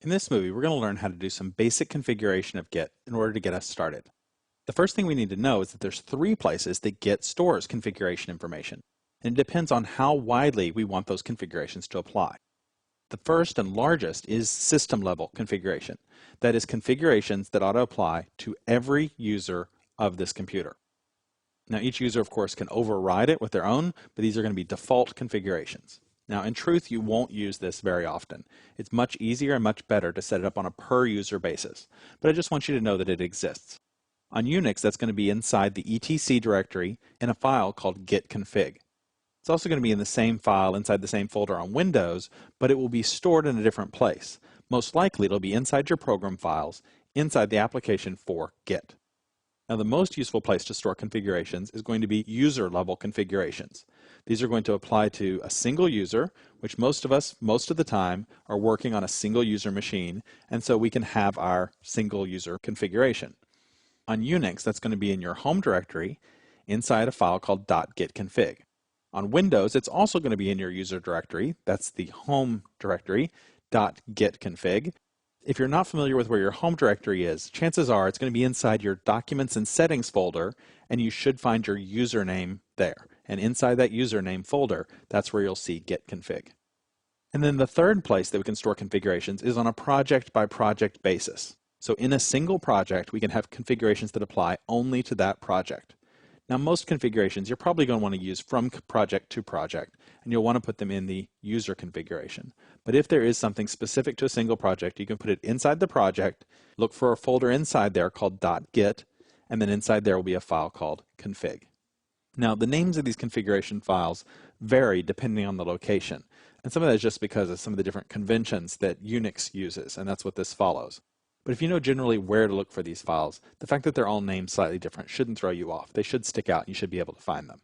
In this movie, we're going to learn how to do some basic configuration of Git in order to get us started. The first thing we need to know is that there's 3 places that Git stores configuration information, and it depends on how widely we want those configurations to apply. The first and largest is system-level configuration. That is configurations that ought to apply to every user of this computer. Now, each user, of course, can override it with their own, but these are going to be default configurations. Now, in truth, you won't use this very often. It's much easier and much better to set it up on a per-user basis, but I just want you to know that it exists. On Unix, that's going to be inside the etc directory in a file called gitconfig. It's also going to be in the same file inside the same folder on Windows, but it will be stored in a different place. Most likely, it'll be inside your program files, inside the application for Git. Now, the most useful place to store configurations is going to be user-level configurations. These are going to apply to a single user, which most of us, most of the time, are working on a single user machine, and so we can have our single user configuration. On Unix, that's going to be in your home directory inside a file called .gitconfig. On Windows, it's also going to be in your user directory, that's the home directory, .gitconfig. If you're not familiar with where your home directory is, chances are it's going to be inside your Documents and Settings folder, and you should find your username there. And inside that username folder, that's where you'll see gitconfig. And then the third place that we can store configurations is on a project-by-project basis. So in a single project, we can have configurations that apply only to that project. Now, most configurations you're probably going to want to use from project to project, and you'll want to put them in the user configuration. But if there is something specific to a single project, you can put it inside the project, look for a folder inside there called .git, and then inside there will be a file called config. Now, the names of these configuration files vary depending on the location, and some of that is just because of some of the different conventions that Unix uses, and that's what this follows. But if you know generally where to look for these files, the fact that they're all named slightly different shouldn't throw you off. They should stick out and you should be able to find them.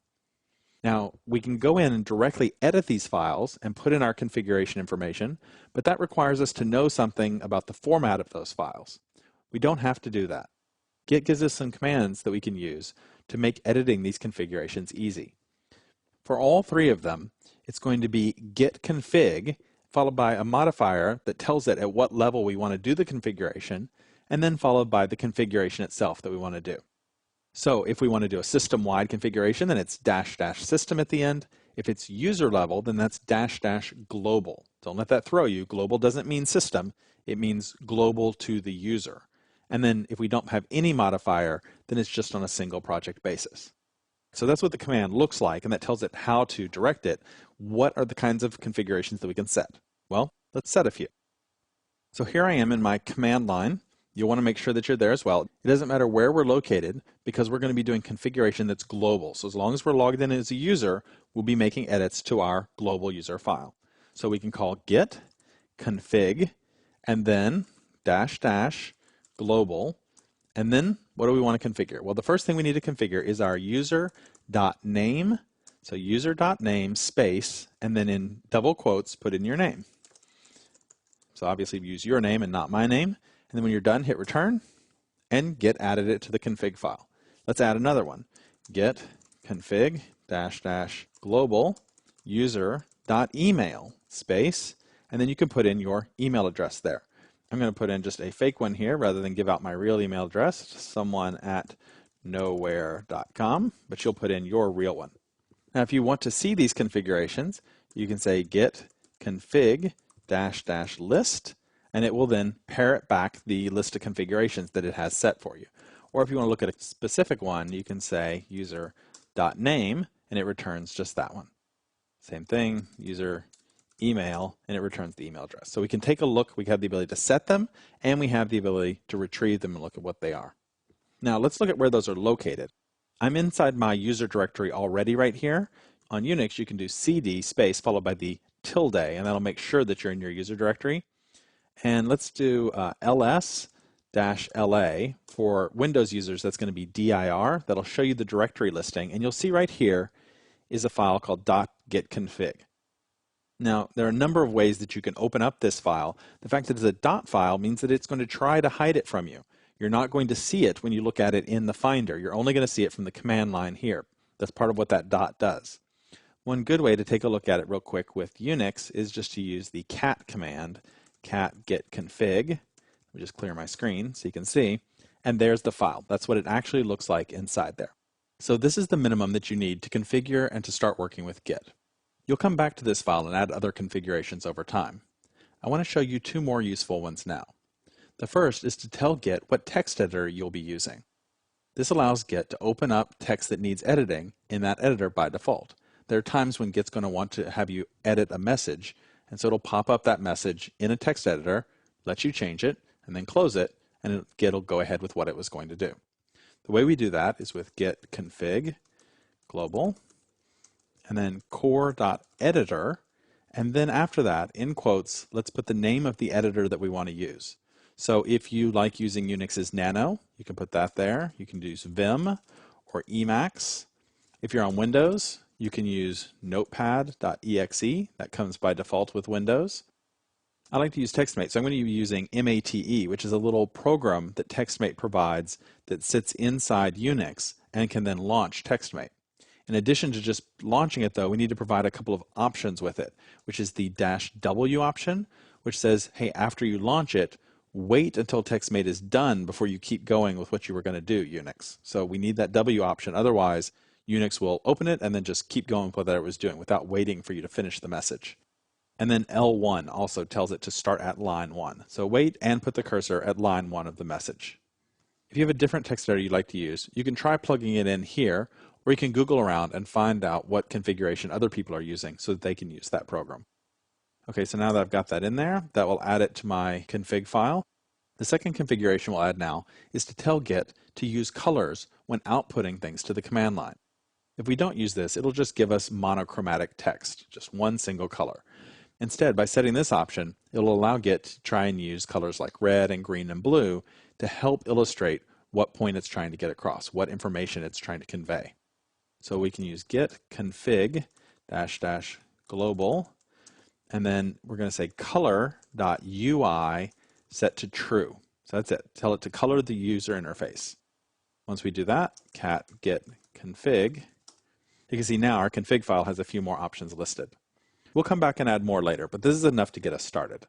Now, we can go in and directly edit these files and put in our configuration information, but that requires us to know something about the format of those files. We don't have to do that. Git gives us some commands that we can use to make editing these configurations easy. For all 3 of them, it's going to be gitconfig, followed by a modifier that tells it at what level we want to do the configuration, and then followed by the configuration itself that we want to do. So if we want to do a system-wide configuration, then it's --system at the end. If it's user level, then that's --global. Don't let that throw you. Global doesn't mean system. It means global to the user. And then if we don't have any modifier, then it's just on a single project basis. So that's what the command looks like, and that tells it how to direct it. What are the kinds of configurations that we can set? Well, let's set a few. So here I am in my command line. You'll want to make sure that you're there as well. It doesn't matter where we're located because we're going to be doing configuration that's global. So as long as we're logged in as a user, we'll be making edits to our global user file. So we can call git config and then -- global, and then what do we want to configure? Well, the first thing we need to configure is our user.name. So user.name space, and then in double quotes, put in your name. So obviously use your name and not my name. And then when you're done, hit return, and Git added it to the config file. Let's add another one. Git config -- global user.email space, and then you can put in your email address there. I'm going to put in just a fake one here rather than give out my real email address, someone@nowhere.com, but you'll put in your real one. Now, if you want to see these configurations, you can say git config -- list, and it will then parrot back the list of configurations that it has set for you. Or if you want to look at a specific one, you can say user.name, and it returns just that one. Same thing, user email, and it returns the email address. So we can take a look. We have the ability to set them, and we have the ability to retrieve them and look at what they are. Now let's look at where those are located. I'm inside my user directory already right here. On Unix, you can do cd space followed by the tilde, and that'll make sure that you're in your user directory. And let's do ls-la. For Windows users, that's going to be dir. That'll show you the directory listing, and you'll see right here is a file called .gitconfig. Now, there are a number of ways that you can open up this file. The fact that it's a dot file means that it's going to try to hide it from you. You're not going to see it when you look at it in the Finder. You're only going to see it from the command line here. That's part of what that dot does. One good way to take a look at it real quick with Unix is just to use the cat command, cat get config. Let me just clear my screen so you can see. And there's the file. That's what it actually looks like inside there. So this is the minimum that you need to configure and to start working with Git. You'll come back to this file and add other configurations over time. I want to show you two more useful ones now. The first is to tell Git what text editor you'll be using. This allows Git to open up text that needs editing in that editor by default. There are times when Git's going to want to have you edit a message, and so it'll pop up that message in a text editor, let you change it, and then close it, and Git will go ahead with what it was going to do. The way we do that is with git config global, and then core.editor, and then after that, in quotes, let's put the name of the editor that we want to use. So if you like using Unix's Nano, you can put that there. You can use Vim or Emacs. If you're on Windows, you can use notepad.exe. That comes by default with Windows. I like to use TextMate, so I'm going to be using MATE, which is a little program that TextMate provides that sits inside Unix and can then launch TextMate. In addition to just launching it, though, we need to provide a couple of options with it, which is the -W option, which says, hey, after you launch it, wait until TextMate is done before you keep going with what you were going to do, Unix. So we need that W option. Otherwise, Unix will open it and then just keep going with what it was doing without waiting for you to finish the message. And then L1 also tells it to start at line 1. So wait and put the cursor at line 1 of the message. If you have a different text editor you'd like to use, you can try plugging it in here, or you can Google around and find out what configuration other people are using so that they can use that program. Okay, so now that I've got that in there, that will add it to my config file. The second configuration we'll add now is to tell Git to use colors when outputting things to the command line. If we don't use this, it'll just give us monochromatic text, just one single color. Instead, by setting this option, it'll allow Git to try and use colors like red and green and blue to help illustrate what point it's trying to get across, what information it's trying to convey. So we can use git config -- global, and then we're going to say color.ui set to true. So that's it. Tell it to color the user interface. Once we do that, cat git config, you can see now our config file has a few more options listed. We'll come back and add more later, but this is enough to get us started.